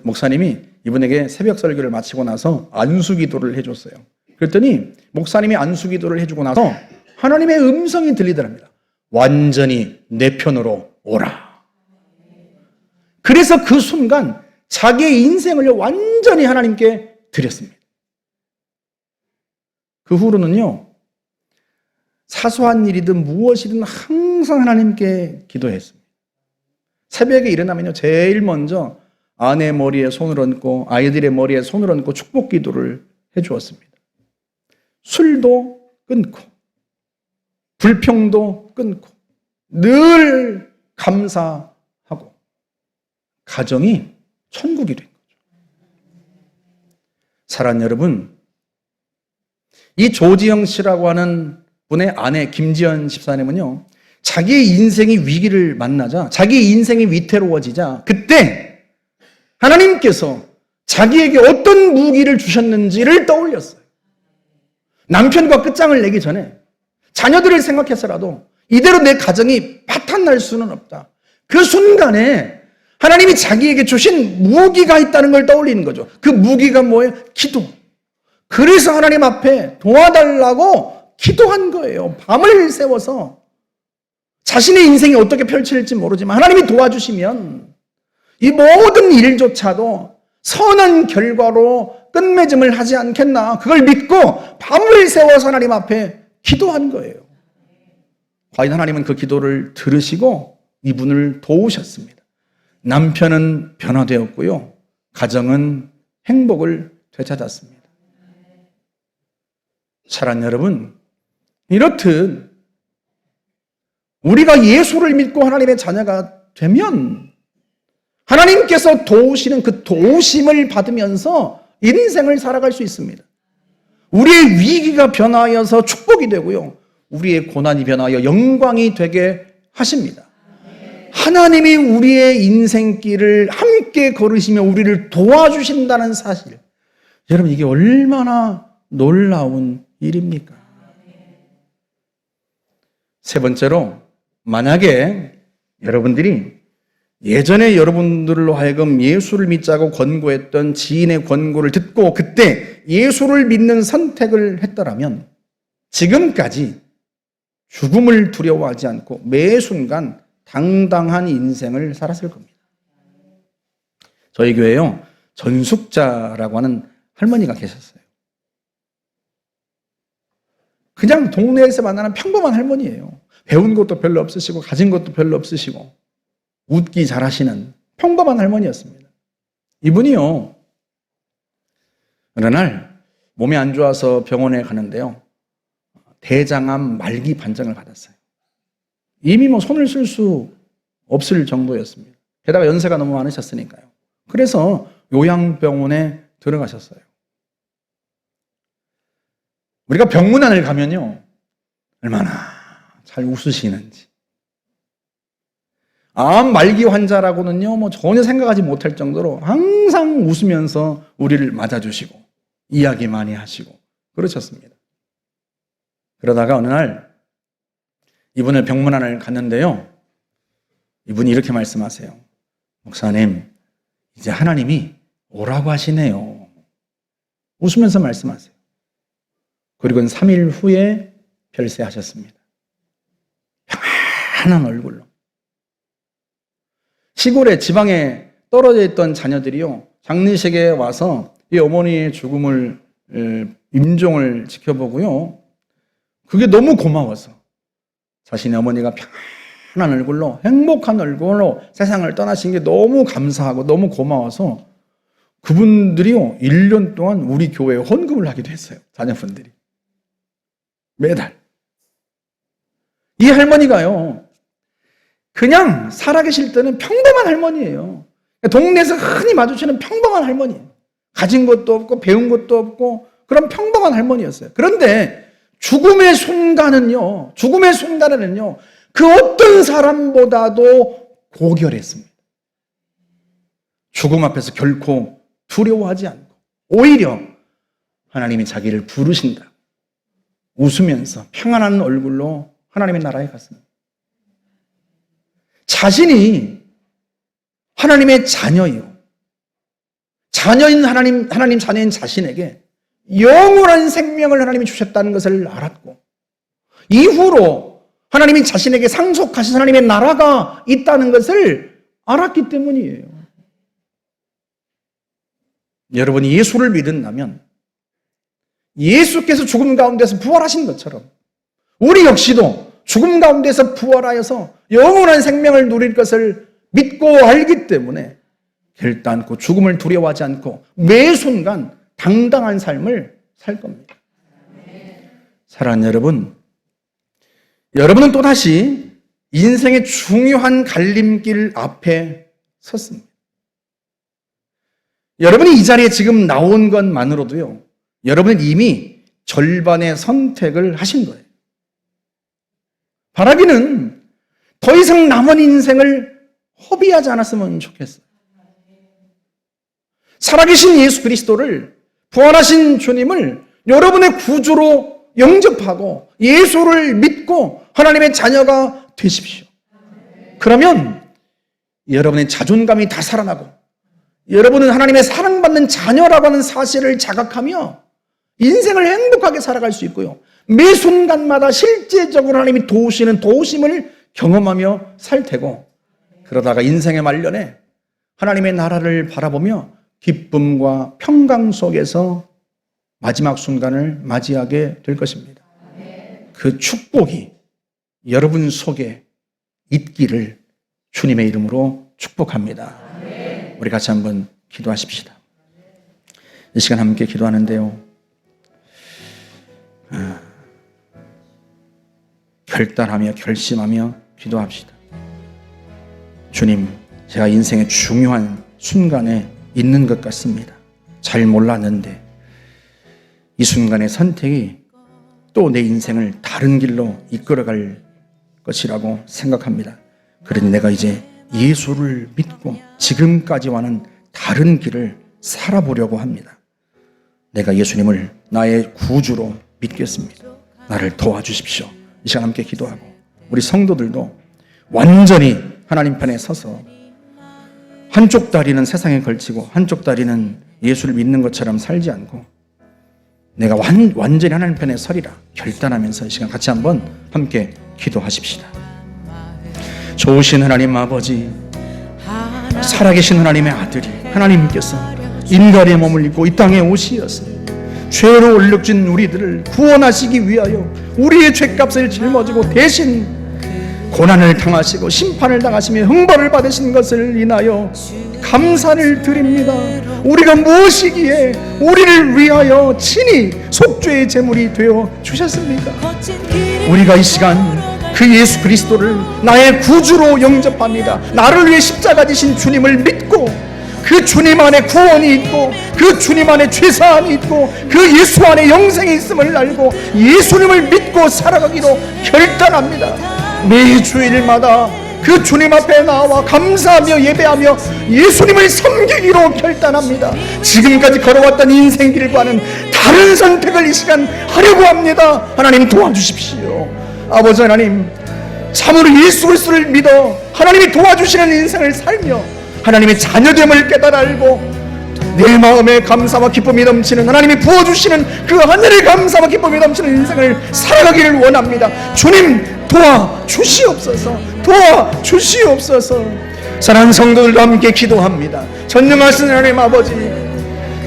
목사님이 이분에게 새벽 설교를 마치고 나서 안수 기도를 해줬어요. 그랬더니 목사님이 안수 기도를 해주고 나서 하나님의 음성이 들리더랍니다. 완전히 내 편으로 오라. 그래서 그 순간 자기의 인생을 완전히 하나님께 드렸습니다. 그 후로는요, 사소한 일이든 무엇이든 항상 하나님께 기도했습니다. 새벽에 일어나면요, 제일 먼저 아내 머리에 손을 얹고 아이들의 머리에 손을 얹고 축복 기도를 해주었습니다. 술도 끊고 불평도 끊고 늘 감사하고 가정이 천국이 된 거죠. 사랑하는 여러분, 이 조지영 씨라고 하는 분의 아내 김지연 집사님은요, 자기의 인생이 위기를 만나자, 자기의 인생이 위태로워지자, 그때 하나님께서 자기에게 어떤 무기를 주셨는지를 떠올렸어요. 남편과 끝장을 내기 전에 자녀들을 생각해서라도 이대로 내 가정이 파탄날 수는 없다. 그 순간에 하나님이 자기에게 주신 무기가 있다는 걸 떠올리는 거죠. 그 무기가 뭐예요? 기도. 그래서 하나님 앞에 도와달라고 기도한 거예요. 밤을 새워서 자신의 인생이 어떻게 펼쳐질지 모르지만 하나님이 도와주시면 이 모든 일조차도 선한 결과로 끝맺음을 하지 않겠나, 그걸 믿고 밤을 새워서 하나님 앞에 기도한 거예요. 과연 하나님은 그 기도를 들으시고 이분을 도우셨습니다. 남편은 변화되었고요, 가정은 행복을 되찾았습니다. 사랑하는 여러분, 이렇듯 우리가 예수를 믿고 하나님의 자녀가 되면 하나님께서 도우시는 그 도우심을 받으면서 인생을 살아갈 수 있습니다. 우리의 위기가 변화하여서 축복이 되고요, 우리의 고난이 변화하여 영광이 되게 하십니다. 하나님이 우리의 인생길을 함께 걸으시며 우리를 도와주신다는 사실, 여러분, 이게 얼마나 놀라운 일입니까? 세 번째로, 만약에 여러분들이 예전에 여러분들로 하여금 예수를 믿자고 권고했던 지인의 권고를 듣고 그때 예수를 믿는 선택을 했더라면 지금까지 죽음을 두려워하지 않고 매 순간 당당한 인생을 살았을 겁니다. 저희 교회에요, 전숙자라고 하는 할머니가 계셨어요. 그냥 동네에서 만나는 평범한 할머니예요. 배운 것도 별로 없으시고 가진 것도 별로 없으시고 웃기 잘하시는 평범한 할머니였습니다. 이분이요, 어느 날 몸이 안 좋아서 병원에 가는데요, 대장암 말기 판정을 받았어요. 이미 손을 쓸 수 없을 정도였습니다. 게다가 연세가 너무 많으셨으니까요. 그래서 요양병원에 들어가셨어요. 우리가 병문안을 가면요, 얼마나 잘 웃으시는지. 암 말기 환자라고는요, 전혀 생각하지 못할 정도로 항상 웃으면서 우리를 맞아주시고 이야기 많이 하시고 그러셨습니다. 그러다가 어느 날 이분을 병문안을 갔는데요, 이분이 이렇게 말씀하세요. 목사님, 이제 하나님이 오라고 하시네요. 웃으면서 말씀하세요. 그리고는 3일 후에 별세하셨습니다. 평안한 얼굴로. 시골에 지방에 떨어져 있던 자녀들이요, 장례식에 와서 이 어머니의 죽음을 임종을 지켜보고요, 그게 너무 고마워서 자신의 어머니가 평안한 얼굴로, 행복한 얼굴로 세상을 떠나신 게 너무 감사하고 너무 고마워서 그분들이요, 1년 동안 우리 교회에 헌금을 하기도 했어요. 자녀분들이 매달. 이 할머니가요, 그냥 살아계실 때는 평범한 할머니예요. 동네에서 흔히 마주치는 평범한 할머니, 가진 것도 없고 배운 것도 없고 그런 평범한 할머니였어요. 그런데 죽음의 순간에는요, 그 어떤 사람보다도 고결했습니다. 죽음 앞에서 결코 두려워하지 않고 오히려 하나님이 자기를 부르신다, 웃으면서 평안한 얼굴로 하나님의 나라에 갔습니다. 자신이 하나님의 자녀요, 자녀인 하나님 자녀인 자신에게 영원한 생명을 하나님이 주셨다는 것을 알았고, 이후로 하나님이 자신에게 상속하신 하나님의 나라가 있다는 것을 알았기 때문이에요. 여러분이 예수를 믿는다면 예수께서 죽음 가운데서 부활하신 것처럼 우리 역시도 죽음 가운데서 부활하여서 영원한 생명을 누릴 것을 믿고 알기 때문에 결단코 죽음을 두려워하지 않고 매 순간 당당한 삶을 살 겁니다. 사랑하는 여러분, 여러분은 또다시 인생의 중요한 갈림길 앞에 섰습니다. 여러분이 이 자리에 지금 나온 것만으로도요, 여러분은 이미 절반의 선택을 하신 거예요. 바라기는 더 이상 남은 인생을 허비하지 않았으면 좋겠어요. 살아계신 예수 그리스도를, 부활하신 주님을 여러분의 구주로 영접하고 예수를 믿고 하나님의 자녀가 되십시오. 그러면 여러분의 자존감이 다 살아나고 여러분은 하나님의 사랑받는 자녀라고 하는 사실을 자각하며 인생을 행복하게 살아갈 수 있고요, 매 순간마다 실제적으로 하나님이 도우시는 도우심을 경험하며 살 테고, 그러다가 인생의 말년에 하나님의 나라를 바라보며 기쁨과 평강 속에서 마지막 순간을 맞이하게 될 것입니다. 그 축복이 여러분 속에 있기를 주님의 이름으로 축복합니다. 우리 같이 한번 기도하십시다. 이 시간 함께 기도하는데요, 결단하며 결심하며 기도합시다. 주님, 제가 인생의 중요한 순간에 있는 것 같습니다. 잘 몰랐는데 이 순간의 선택이 또 내 인생을 다른 길로 이끌어갈 것이라고 생각합니다. 그러니 내가 이제 예수를 믿고 지금까지와는 다른 길을 살아보려고 합니다. 내가 예수님을 나의 구주로 믿겠습니다. 나를 도와주십시오. 이 시간 함께 기도하고, 우리 성도들도 완전히 하나님 편에 서서 한쪽 다리는 세상에 걸치고 한쪽 다리는 예수를 믿는 것처럼 살지 않고 내가 완전히 하나님 편에 서리라 결단하면서 이 시간 같이 한번 함께 기도하십시다. 좋으신 하나님 아버지, 살아계신 하나님의 아들이 하나님께서 인간의 몸을 입고 이 땅에 오시어서 죄로 얼룩진 우리들을 구원하시기 위하여 우리의 죄값을 짊어지고 대신 고난을 당하시고 심판을 당하시며 형벌을 받으신 것을 인하여 감사를 드립니다. 우리가 무엇이기에 우리를 위하여 친히 속죄의 제물이 되어 주셨습니까? 우리가 이 시간 그 예수 그리스도를 나의 구주로 영접합니다. 나를 위해 십자가 지신 주님을 믿고 그 주님 안에 구원이 있고 그 주님 안에 죄사함이 있고 그 예수 안에 영생이 있음을 알고 예수님을 믿고 살아가기로 결단합니다. 매 주일마다 그 주님 앞에 나와 감사하며 예배하며 예수님을 섬기기로 결단합니다. 지금까지 걸어왔던 인생길과는 다른 선택을 이 시간 하려고 합니다. 하나님 도와주십시오. 아버지 하나님, 참으로 예수 그리스도를 믿어 하나님이 도와주시는 인생을 살며 하나님의 자녀됨을 깨달아 알고 내 마음에 감사와 기쁨이 넘치는, 하나님이 부어주시는 그 하늘의 감사와 기쁨이 넘치는 인생을 살아가기를 원합니다. 주님 도와주시옵소서. 도와주시옵소서. 사랑하는 성도들과 함께 기도합니다. 전능하신 하나님 아버지,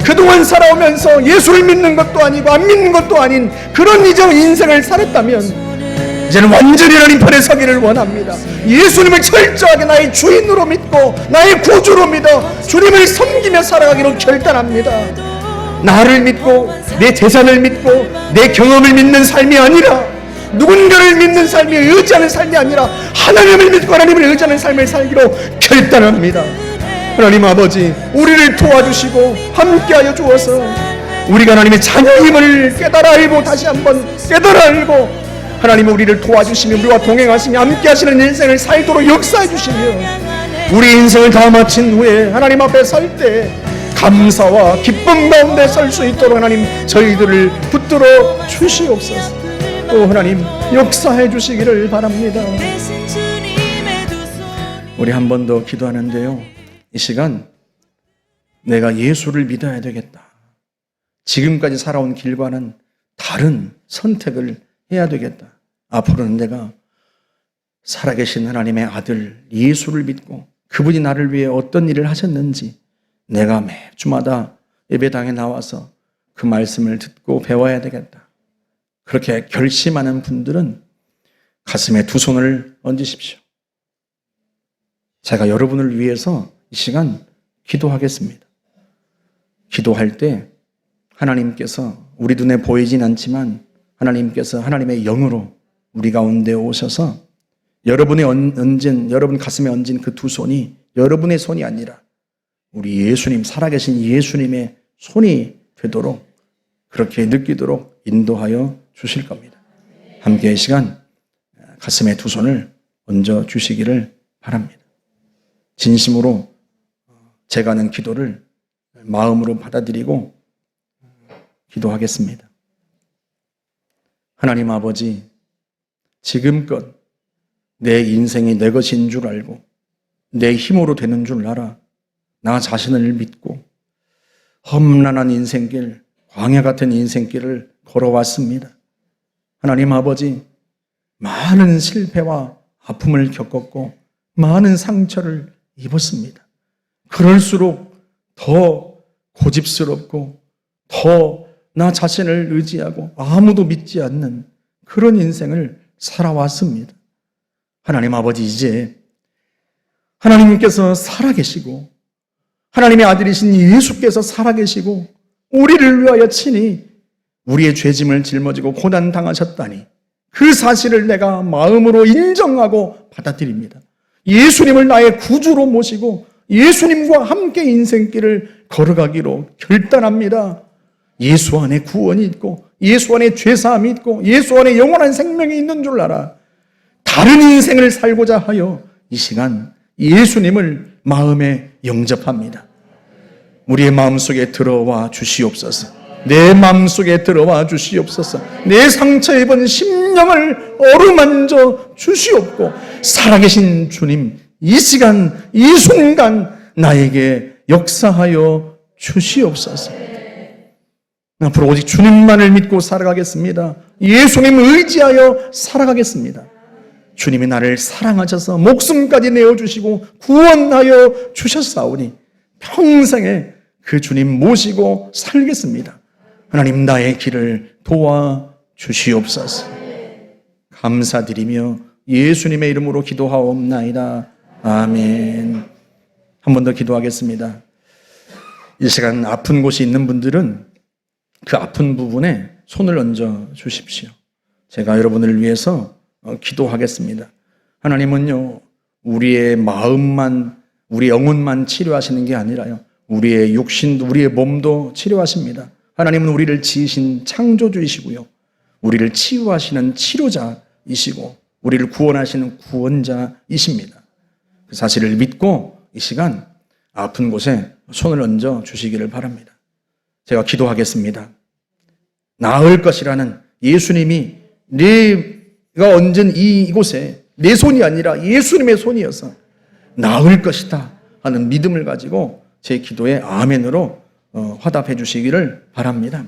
그동안 살아오면서 예수를 믿는 것도 아니고 안 믿는 것도 아닌 그런 이전 인생을 살았다면 이제는 완전히 하나님 편에 서기를 원합니다. 예수님을 철저하게 나의 주인으로 믿고 나의 구주로 믿어 주님을 섬기며 살아가기로 결단합니다. 나를 믿고 내 재산을 믿고 내 경험을 믿는 삶이 아니라, 누군가를 믿는 삶이 의지하는 삶이 아니라 하나님을 믿고 하나님을 의지하는 삶을 살기로 결단합니다. 하나님 아버지, 우리를 도와주시고 함께하여 주어서 우리가 하나님의 자녀임을 깨달아 알고 다시 한번 깨달아 알고 하나님은 우리를 도와주시며 우리와 동행하시며 함께하시는 인생을 살도록 역사해 주시며 우리 인생을 다 마친 후에 하나님 앞에 설 때 감사와 기쁨 가운데 설 수 있도록 하나님 저희들을 붙들어 주시옵소서. 또 하나님 역사해 주시기를 바랍니다. 우리 한 번 더 기도하는데요, 이 시간 내가 예수를 믿어야 되겠다. 지금까지 살아온 길과는 다른 선택을 해야 되겠다. 앞으로는 내가 살아계신 하나님의 아들 예수를 믿고 그분이 나를 위해 어떤 일을 하셨는지 내가 매주마다 예배당에 나와서 그 말씀을 듣고 배워야 되겠다. 그렇게 결심하는 분들은 가슴에 두 손을 얹으십시오. 제가 여러분을 위해서 이 시간 기도하겠습니다. 기도할 때 하나님께서 우리 눈에 보이진 않지만 하나님께서 하나님의 영으로 우리 가운데 오셔서 여러분 가슴에 얹은 그 두 손이 여러분의 손이 아니라 우리 예수님, 살아계신 예수님의 손이 되도록 그렇게 느끼도록 인도하여 주실 겁니다. 함께 이 시간 가슴에 두 손을 얹어 주시기를 바랍니다. 진심으로 제가 하는 기도를 마음으로 받아들이고 기도하겠습니다. 하나님 아버지, 지금껏 내 인생이 내 것인 줄 알고 내 힘으로 되는 줄 알아 나 자신을 믿고 험난한 인생길, 광야 같은 인생길을 걸어왔습니다. 하나님 아버지, 많은 실패와 아픔을 겪었고 많은 상처를 입었습니다. 그럴수록 더 고집스럽고 더 나 자신을 의지하고 아무도 믿지 않는 그런 인생을 살아왔습니다. 하나님 아버지, 이제 하나님께서 살아계시고 하나님의 아들이신 예수께서 살아계시고 우리를 위하여 친히 우리의 죄짐을 짊어지고 고난 당하셨다니 그 사실을 내가 마음으로 인정하고 받아들입니다. 예수님을 나의 구주로 모시고 예수님과 함께 인생길을 걸어가기로 결단합니다. 예수 안에 구원이 있고 예수 안에 죄사함이 있고 예수 안에 영원한 생명이 있는 줄 알아 다른 인생을 살고자 하여 이 시간 예수님을 마음에 영접합니다. 우리의 마음속에 들어와 주시옵소서. 내 마음속에 들어와 주시옵소서. 내 상처 입은 심령을 어루만져 주시옵고 살아계신 주님, 이 시간 이 순간 나에게 역사하여 주시옵소서. 앞으로 오직 주님만을 믿고 살아가겠습니다. 예수님 의지하여 살아가겠습니다. 주님이 나를 사랑하셔서 목숨까지 내어주시고 구원하여 주셨사오니 평생에 그 주님 모시고 살겠습니다. 하나님, 나의 길을 도와주시옵소서. 감사드리며 예수님의 이름으로 기도하옵나이다. 아멘. 한 번 더 기도하겠습니다. 이 시간 아픈 곳이 있는 분들은 그 아픈 부분에 손을 얹어 주십시오. 제가 여러분을 위해서 기도하겠습니다. 하나님은요, 우리의 마음만, 우리 영혼만 치료하시는 게 아니라요, 우리의 육신도, 우리의 몸도 치료하십니다. 하나님은 우리를 지으신 창조주이시고요, 우리를 치유하시는 치료자이시고 우리를 구원하시는 구원자이십니다. 그 사실을 믿고 이 시간 아픈 곳에 손을 얹어 주시기를 바랍니다. 제가 기도하겠습니다. 나을 것이라는 예수님이 내가 얹은 이곳에 내 손이 아니라 예수님의 손이어서 나을 것이다 하는 믿음을 가지고 제 기도에 아멘으로 화답해 주시기를 바랍니다.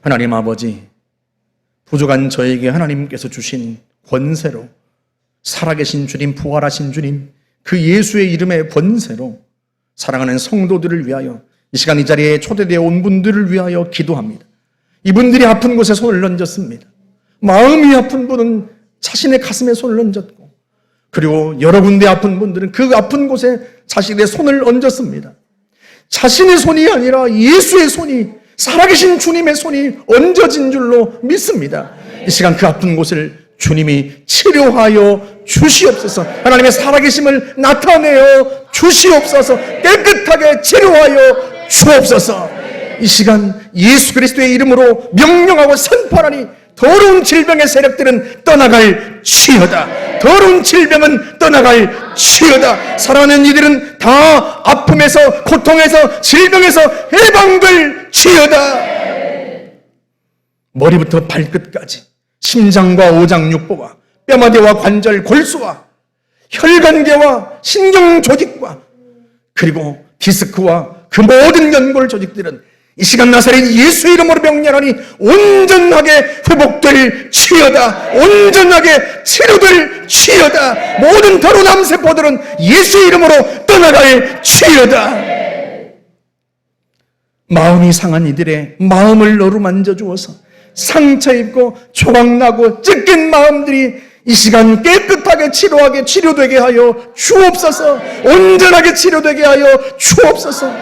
하나님 아버지, 부족한 저에게 하나님께서 주신 권세로, 살아계신 주님, 부활하신 주님, 그 예수의 이름의 권세로 사랑하는 성도들을 위하여 이 시간 이 자리에 초대되어 온 분들을 위하여 기도합니다. 이분들이 아픈 곳에 손을 얹었습니다. 마음이 아픈 분은 자신의 가슴에 손을 얹었고, 그리고 여러 군데 아픈 분들은 그 아픈 곳에 자신의 손을 얹었습니다. 자신의 손이 아니라 예수의 손이, 살아계신 주님의 손이 얹어진 줄로 믿습니다. 이 시간 그 아픈 곳을 주님이 치료하여 주시옵소서. 하나님의 살아계심을 나타내어 주시옵소서. 깨끗하게 치료하여 주옵소서. 이 시간 예수 그리스도의 이름으로 명령하고 선포하니 더러운 질병의 세력들은 떠나갈 치여다. 더러운 질병은 떠나갈 치여다. 사랑하는 이들은 다 아픔에서, 고통에서, 질병에서 해방될 치여다. 머리부터 발끝까지 심장과 오장 육부와 뼈마디와 관절, 골수와 혈관계와 신경 조직과 그리고 디스크와 그 모든 연골 조직들은 이 시간 나사렛 예수 이름으로 명령하니 온전하게 회복될 치여다. 온전하게 치료될 치여다. 모든 더러운 암세포들은 예수 이름으로 떠나갈 치여다. 마음이 상한 이들의 마음을 어루만져 주어서 상처 입고 조각나고 찢긴 마음들이 이 시간 깨끗하게 치료되게 하여 주옵소서. 온전하게 치료되게 하여 주옵소서.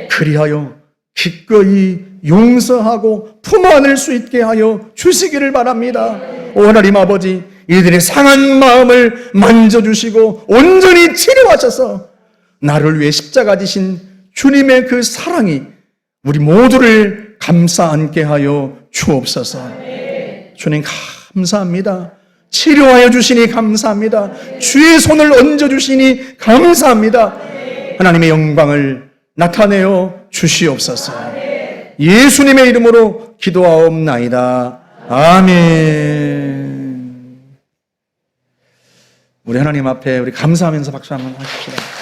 그리하여 기꺼이 용서하고 품 안을 수 있게 하여 주시기를 바랍니다. 오 하나님 아버지, 이들의 상한 마음을 만져주시고 온전히 치료하셔서 나를 위해 십자가 지신 주님의 그 사랑이 우리 모두를 감싸 안게 하여 주옵소서. 주님 감사합니다. 치료하여 주시니 감사합니다. 주의 손을 얹어 주시니 감사합니다. 하나님의 영광을 나타내어 주시옵소서. 예수님의 이름으로 기도하옵나이다. 아멘. 우리 하나님 앞에 우리 감사하면서 박수 한번 하십시다.